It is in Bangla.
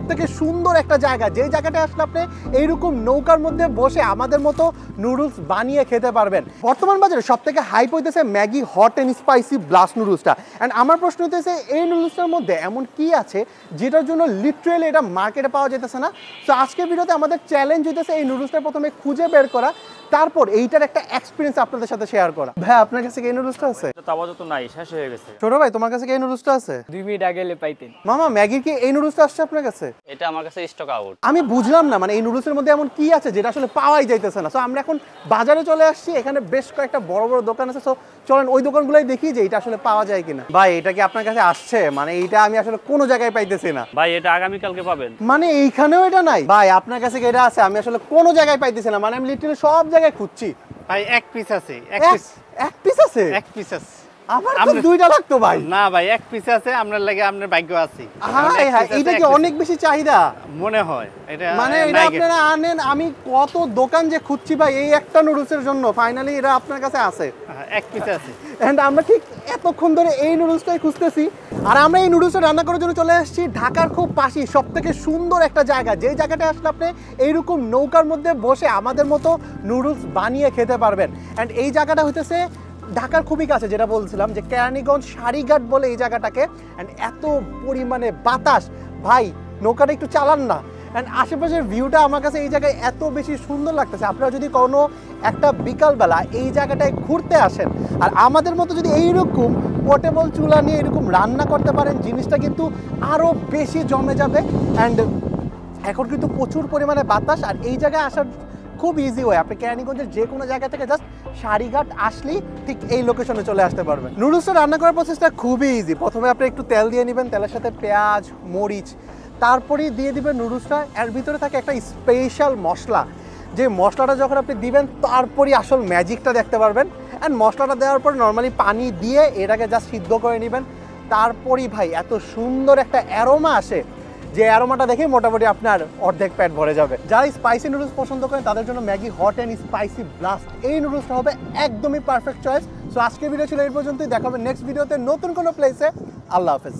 সবথেকে সুন্দর একটা জায়গা, যেই জায়গাটা আসলে আপনি এইরকম নৌকার মধ্যে বসে আমাদের মতো নুডলস বানিয়ে খেতে পারবেন। বর্তমান বাজারে সবথেকে হাইপ হইতেছে Maggi hot and spicy blast নুডলসটা। অ্যান্ড আমার প্রশ্ন হইতেছে এই নুডলসটার মধ্যে এমন কি আছে যেটার জন্য লিটারেলি এটা মার্কেটে পাওয়া যেতেছে না। তো আজকের ভিডিওতে আমাদের চ্যালেঞ্জ হইতেছে এই নুডলসটা প্রথমে খুঁজে বের করা, তারপর এইটার একটা এক্সপিরিয়েন্স আপনাদের সাথে শেয়ার করা। ভাই আপনার কাছে কি এই নুডলসটা আছে? আপাতত নাই, শেষ হয়ে গেছে। ছোট ভাই তোমার কাছে কি এই নুডলসটা আছে? 2 মিনিট আগে এলে পাইতেন। মামা ম্যাগির কি এই নুডলসটা আসছে আপনার কাছে? এটা আমার কাছে স্টক আউট। আমি বুঝলাম না মানে এই নুডলসের মধ্যে এমন কি আছে যেটা আসলে পাওয়াই যাইতেছে না। সো আমরা এখন বাজারে চলে আসছি, এখানে বেশ কয়েকটা বড় বড় দোকান আছে। সো চলেন ওই দোকানগুলোই দেখি যে এটা আসলে পাওয়া যায় কিনা। ভাই এটা কি আপনার কাছে আসছে? মানে এইটা আমি আসলে কোনো জায়গায় পাইতেছি না। ভাই এটা আগামীকালকে পাবেন। মানে এইখানেও এটা নাই? ভাই আপনার কাছে কি এটা আছে? আমি আসলে কোনো জায়গায় পাইতেছি না, মানে আমি লিটারালি সব জায়গায় খুঁজছি। ভাই এক পিস আছে, এক পিস আছে? এক পিস আছে। আমার তো দুইটা লাগতো ভাই। না ভাই এক পিস আছে, আপনার লাগে আপনার ভাগ্য আছে। হ্যাঁ হ্যাঁ, এটা কি অনেক বেশি চাহিদা মনে হয়? এটা মানে এটা আপনারা আনেন, আমি কত দোকান যে খুঁজছি ভাই এই একটা নুডলসের জন্য, ফাইনালি এটা আপনার কাছে আছে। এক পিস আছে। এন্ড আমরা ঠিক এতক্ষণ ধরে এই নুডলসটাই খুঁজতেছি। আর আমরা এই নুডলসটা রান্না করার জন্য চলে আসছি ঢাকার খুব পাশেই সবথেকে সুন্দর একটা জায়গা, যেই জায়গাটা আসলে আপনি এইরকম নৌকার মধ্যে বসে আমাদের মতো নুডলস বানিয়ে খেতে পারবেন। অ্যান্ড এই জায়গাটা হইতেছে ঢাকার খুবই কাছে, যেটা বলছিলাম যে কেরানীগঞ্জ সারিঘাট বলে এই জায়গাটাকে। অ্যান্ড এত পরিমাণে বাতাস, ভাই নৌকাটা একটু চালান না। অ্যান্ড আশেপাশের ভিউটা আমার কাছে এই জায়গায় এত বেশি সুন্দর লাগতেছে। আপনারা যদি কোনো একটা বিকালবেলা এই জায়গাটায় ঘুরতে আসেন আর আমাদের মতো যদি এইরকম পোর্টেবল চুলা নিয়ে এরকম রান্না করতে পারেন, জিনিসটা কিন্তু আরও বেশি জমে যাবে। অ্যান্ড এখন কিন্তু প্রচুর পরিমাণে বাতাস, আর এই জায়গায় আসার খুব ইজি ওয়ে। আপনি কেরানীগঞ্জের যে কোনো জায়গা থেকে জাস্ট সারিঘাট আসলেই ঠিক এই লোকেশনে চলে আসতে পারবেন। নুডলসটা রান্না করার প্রসেসটা খুবই ইজি। প্রথমে আপনি একটু তেল দিয়ে নেবেন, তেলের সাথে পেঁয়াজ মরিচ, তারপরেই দিয়ে দিবেন নুডলসটা। এর ভিতরে থাকে একটা স্পেশাল মশলা, যে মশলাটা যখন আপনি দিবেন তারপরই আসল ম্যাজিকটা দেখতে পারবেন। অ্যান্ড মশলাটা দেওয়ার পর নর্মালি পানি দিয়ে এটাকে জাস্ট সিদ্ধ করে নেবেন। তারপরই ভাই এত সুন্দর একটা অ্যারোমা আসে, যে অ্যারোমাটা দেখেই মোটামুটি আপনার অর্ধেক পেট ভরে যাবে। যারা স্পাইসি নুডলস পছন্দ করেন তাদের জন্য Maggi hot and spicy blast এই নুডলসটা হবে একদমই পারফেক্ট চয়েস। সো আজকের ভিডিও ছিল এই পর্যন্তই, দেখা হবে নেক্সট ভিডিওতে নতুন কোনো প্লেসে। আল্লাহ হাফেজ।